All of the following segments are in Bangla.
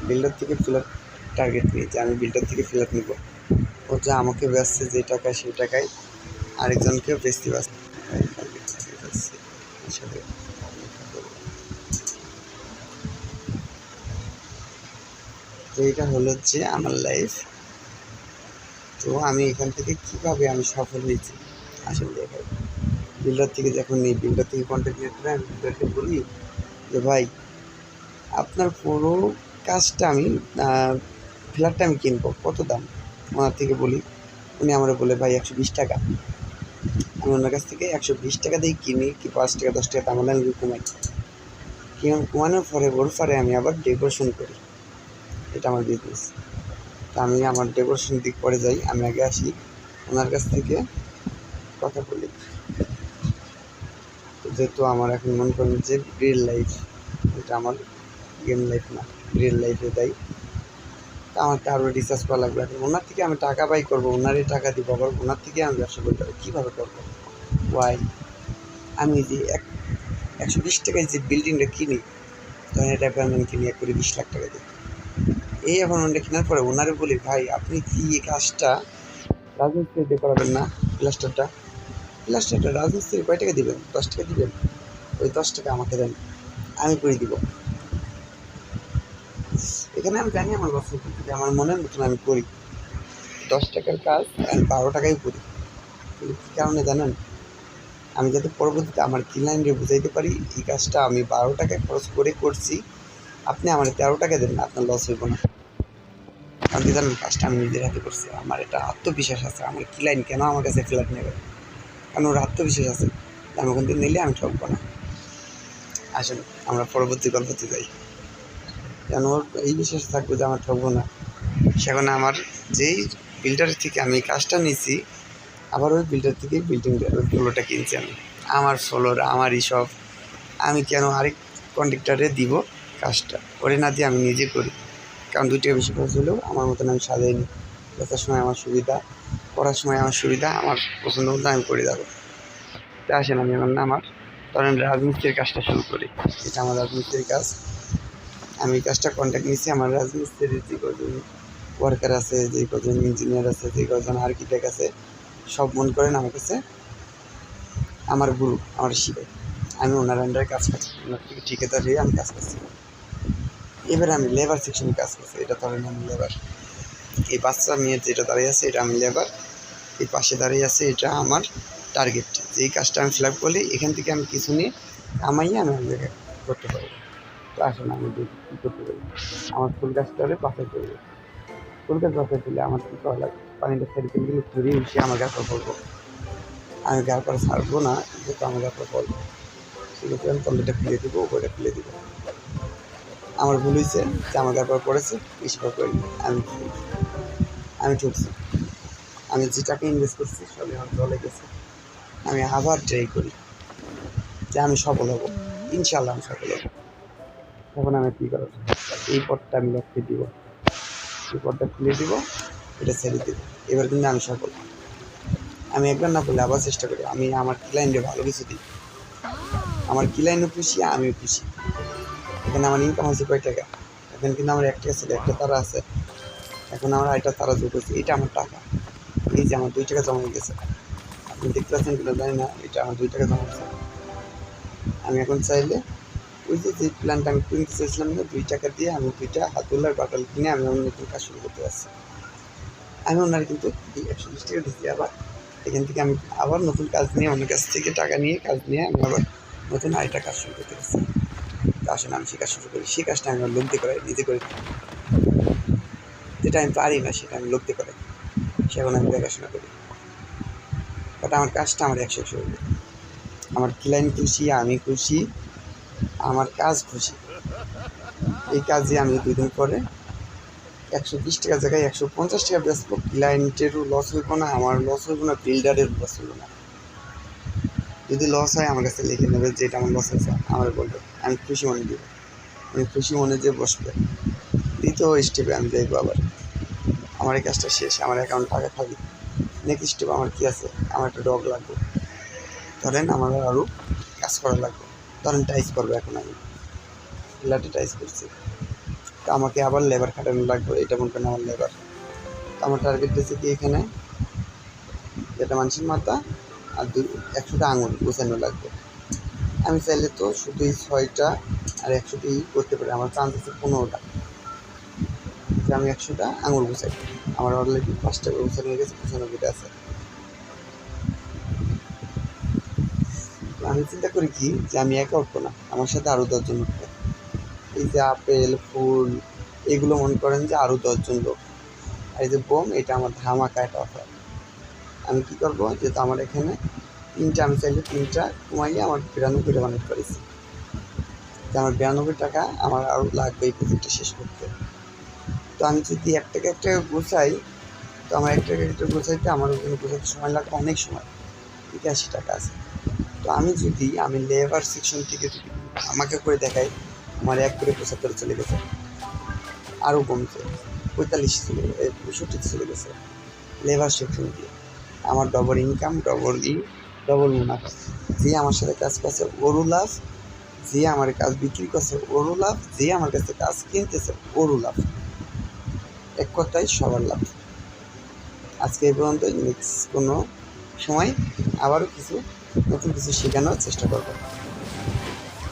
বিল্ডার থেকে ফ্ল্যাট টার্গেট নিয়ে যে আমি বিল্ডার থেকে ফ্ল্যাট নিব। ও যা আমাকে বেচছে যে টাকায় সেই টাকায় আরেকজনকেও বেচতে পারছে। আসলে তো এটা হলো যে আমার লাইফ। তো আমি এখান থেকে কীভাবে আমি সফল হয়েছি আসলে দেখাই। বিল্ডার থেকে যখন নিই, বিল্ডার থেকে কন্ট্যাক্ট নিয়ে করে আমি বিল্ডারকে বলি যে ভাই আপনার পুরো কাজটা আমি ফ্ল্যাটটা আমি কিনবো, কত দাম? ওনার থেকে বলি, উনি আমার বলে ভাই 120 টাকা। আমি ওনার কাছ থেকে 120 টাকা দিয়ে কিনি, কি 5 টাকা 10 টাকা দাম আমি কমাই। কমানোর পরে ওর পরে আমি আবার ডেকোরেশন করি, এটা আমার বিজনেস। তা আমি আমার ডেকোরেশন দিক পরে যাই, আমি আগে আসি ওনার কাছ থেকে কথা বলি। যেহেতু আমার এখন মনে করেন যে রিয়েল লাইফ, এটা আমার গেম লাইফ না, রিয়েল লাইফে দেয়। তা আমার আরও রিসার্চ করা লাগবে। এখন ওনার থেকে আমি টাকা বাই করবো, ওনারই টাকা দিব, আবার ওনার থেকে আমি ব্যবসা করতে পারবো। কীভাবে করবো? ওয়াই আমি যে 120 টাকায় যে বিল্ডিংটা কিনি, তখন এটা অ্যাপার্টমেন্ট কিনি 1 কোটি 20 লাখ টাকা দিই। এই অ্যাপার্টমেন্টটা কেনার পরে ওনারে বলি ভাই আপনি কি এই কাজটা রাজমিস্ত্রি দিয়ে করাবেন না? প্লাস্টারটা রাজমিস্ত্রি কয় টাকা দিবেন? 10 টাকা দিবেন, ওই 10 টাকা আমাকে দেন, আমি করে দিব। এখানে আমি জানি আমার লস হচ্ছে, আমার মনের মতন আমি করি। 10 টাকার কাজ আমি 12 টাকায় করি। কিন্তু কী কারণে জানেন? আমি যাতে পরবর্তীতে আমার ক্লায়েন্টকে বুঝাইতে পারি এই কাজটা আমি 12 টাকা খরচ করে করছি, আপনি আমার 13 টাকা দেন না, আপনার লস হইব না। কারণ কি জানেন, কাজটা আমি নিজের হাতে করছি। আমার এটা আত্মবিশ্বাস আছে, আমার ক্লায়েন্ট কেন আমার কাছে ফ্ল্যাট নেবে, কারণ ওর আত্মবিশ্বাস আছে আমি ওখান থেকে নিলে আমি ঠকবো না। আসেন আমরা পরবর্তী গল্পতে যাই। কেন ওর এই বিশ্বাস থাকবে যে আমার ঠকবো না। সেখানে আমার যেই বিল্ডারের থেকে আমি কাজটা নিয়েছি, আবার ওই বিল্ডার থেকে বিল্ডিংটা ওই ফ্লোরটা কিনছি আমি। আমার ফ্লোর আমারই সব, আমি কেন আরেক কন্ট্রাক্টরে দিব কাজটা? ওরে না দিয়ে আমি নিজে করি। কারণ 2 টাকা বেশি খরচ হলেও আমার মতন আমি সাজাই নি। বেচার সময় আমার সুবিধা, করার সময় আমার সুবিধা, আমার পছন্দ মতো আমি করে যাবো। তা আসেন আমি এখন আমার ধরেন রাজমিস্ত্রির কাজটা শুরু করি। এটা আমার রাজমিস্ত্রির কাজ। আমি কাজটা কন্ট্যাক্ট নিয়েছি আমার রাজমিস্ত্রির যে কজন ওয়ার্কার আছে, যে কজন ইঞ্জিনিয়ার আছে, যে কজন আর্কিটেক্ট আছে, সব মন করেন আমার কাছে আমার গুরু, আমার শিখাই। আমি ওনার আন্ডারে কাজ করছি, ওনার থেকে ঠিকাদার হয়ে আমি কাজ করছি। এবার আমি লেবার সেকশনে কাজ করছি। এটা ধরেন আমি লেবার, এই বাচ্চা মেয়ের যেটা দাঁড়িয়ে আছে এটা আমি লেবার, এই পাশে দাঁড়িয়ে আছে এটা আমার টার্গেট। যেই কাজটা আমি ফিল আপ করলে এখান থেকে আমি কিছু নিয়ে কামাইয়ে আমি এক জায়গায় করতে পারবো। তো আসলে আমি দেখি কী করতে পারি। আমার ফুল গাছটা হলে বাসায় করবো, ফুল গাছ বাসায় তুলে আমার কী করা লাগে, পানিটা সাইকেলগুলো ঘুরিয়ে উঠিয়ে আমার গাছ পড়বো। আমি গাছ পরে ছাড়বো না, যেহেতু আমার গাছ পড়বো, সেক্ষেত্রে আমি তলাটা খুলে দেবো, ওপরটা খুলে দেবো। আমার ভুল হয়েছে যে আমার গাছ পড়েছে, বেশিরভাগ করিনি, আমি ঠকছি। আমি যে টাকা ইনভেস্ট করছি সবই আমার জলে গেছে। আমি আবার ট্রাই করি যে আমি সফল হব, ইনশাল্লাহ আমি সফল হব। তখন আমি কী করব, এই পথটা আমি লক্ষ্যে দিব, এই পথটা খুলে দিব, এটা ছেড়ে দেব। এবার কিন্তু আমি সফল। আমি একবার না বললে আবার চেষ্টা করি। আমি আমার ক্লায়েন্টে ভালো কিছু দিই, আমার ক্লায়েন্টও খুশি, আমিও খুশি। এখানে আমার ইনকাম আছে কয় টাকা, এখন কিন্তু আমার একটা ছিল, একটা তারা আছে, এখন আমার আরেকটা তারা যোগ করছে। এটা আমার টাকা, এই যে আমার 2 টাকা জমা হয়ে গেছে। আপনি দেখতে পাচ্ছেন কিনা জানি না, এটা আমার 2 টাকা জমা হচ্ছে। আমি এখন চাইলে ওই যে প্ল্যানটা আমি কিনতে চাইছিলাম না, 2 টাকা দিয়ে আমি 2টা হাতুলার বাটাল কিনে আমি অন্য নতুন কাজ শুরু করতে পারছি। আমি ওনার কিন্তু 120 টাকা দিচ্ছি। আবার এখান থেকে আমি আবার নতুন কাজ নিয়ে অন্য কাছ থেকে টাকা নিয়ে কাজ নিয়ে আমি আবার নতুন আরেকটা কাজ শুরু করতে পারছি। তা আসলে আমি সে কাজ শুরু করি, সেই কাজটা আমি আমার লোক দিয়ে করাই, নিজে করে। যেটা আমি পারি না সেটা আমি লোক দিয়ে করাই, সেখন আমি দেখাশোনা করি। বাট আমার কাজটা আমার 100 হবে। আমার ক্লায়েন্ট খুশি, আমি খুশি, আমার কাজ খুশি। এই কাজে আমি 2 দিন পরে 120 টাকার জায়গায় 150 টাকা বেচবো। ক্লায়েন্টেরও লস হইব না, আমার লস হইব না, বিল্ডারেরও লস হইব না। যদি লস হয় আমার কাছে লিখে নেবে যে এটা আমার লস হয়েছে, আমার বলবে, আমি খুশি মনে দিব। আমি খুশি মনে যে বসবে, দ্বিতীয় স্টেপে আমি যাইবো আবার। আমার এই কাজটা শেষ, আমার অ্যাকাউন্ট টাকা খালি। নেক্সট স্টেপ আমার কী আছে, আমার একটা ডগ লাগবে। ধরেন আমার আরও কাজ করা লাগবে। ধরেন টাইস করবো, এখন আমি ফ্ল্যাটে টাইস করছি, তো আমাকে আবার লেবার খাটানো লাগবে, এটা মনে করেন আমার লেবার। তো আমার টার্গেট দিয়েছে কি এখানে যেটা মানুষের মাথা আর 100টা আঙুল গোছানো লাগবে। আমি চাইলে তো শুধুই 6টা আর 100টি করতে পারি, আমার চান্স আছে 15টা যে আমি 100টা আঙুল গোছাই। আমার অলরেডি 5টা গোছানো হয়ে গেছে, 95টা আছে। আমি চিন্তা করি কি যে আমি একা উঠবো না, আমার সাথে আরও 10জন উঠবে। এই যে আপেল ফুল এগুলো মনে করেন যে আরও 10জন লোক। আর এই যে বোম, এটা আমার ধামাকা একটা অফার। আমি কী করবো, যেহেতু আমার এখানে 3টা, আমি চাইলে 3টা কমাইয়ে আমার 92টা বানাতে পারিছি। যে আমার 92 টাকা আমার আরও লাগবে এই প্রজেক্টটা শেষ করতে। তো আমি যদি একটা একটা গোছাই, তো আমার একটা একটা গোছাইতে আমার ওখানে গোছাইতে সময় লাগবে অনেক সময়, 80 টাকা আছে। তো আমি লেবার সেকশন থেকে যদি আমাকে করে দেখাই, আমার এক করে 75 চলে গেছে, আরও কমছে 45 চলে গেছে, 65 চলে গেছে লেবার সেকশন দিয়ে। আমার ডবল ইনকাম, ডবল মুনাফা। যে আমার সাথে কাজ করছে ওরও লাভ, যে আমার কাজ বিক্রি করছে ওরও লাভ, যে আমার কাছে কাজ কিনতেছে ওরও লাভ। এক কথায় সবার লাভ। আজকে এই পর্যন্ত, নেক্সট কোনো সময় আবারও নতুন কিছু শেখানোর চেষ্টা করব।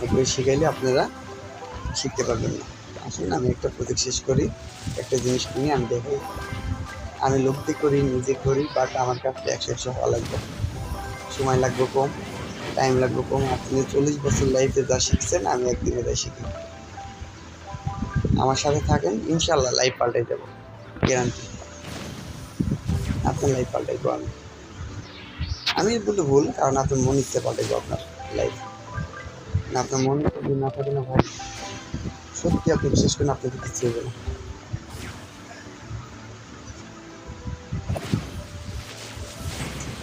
একবার শিখাইলে আপনারা শিখতে পারবেন না। আসুন আমি একটা প্রজেক্ট শেষ করি, একটা জিনিস নিয়ে আমি দেখাই। আমি লোক দিয়ে করি, নিজে করি, বাট আমার কাছে 100 হওয়া লাগবে, সময় লাগবে কম, টাইম লাগবে কম। আপনি 40 বছর লাইফে যা শিখছেন আমি একদিনে তাই শিখি। আমার সাথে থাকেন, ইনশাল্লাহ লাইফ পাল্টাই যাবো, গ্যারান্টি। আপনার লাইফ পাল্টাইবো আমি বলে ভুল, কারণ আপনার মন ইচ্ছে পাল্টাইবো আপনার লাইফ। না আপনার মন যদি না থাকে না ভাই, সত্যি আপনি বিশেষ করে আপনাকে কিছু হবে না।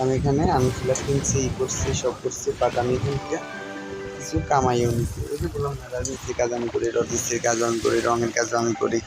আমি এখানে ফ্ল্যাট কিনছি, করছি, সব করছি, বাট আমি এখান থেকে কিছু কামাইও নিচ্ছি। ওই যে বললাম না, রাজমিস্ত্রির কাজ আমি করি, রথমিস্ত্রির কাজ আমি করি, রঙের কাজ আমি করি,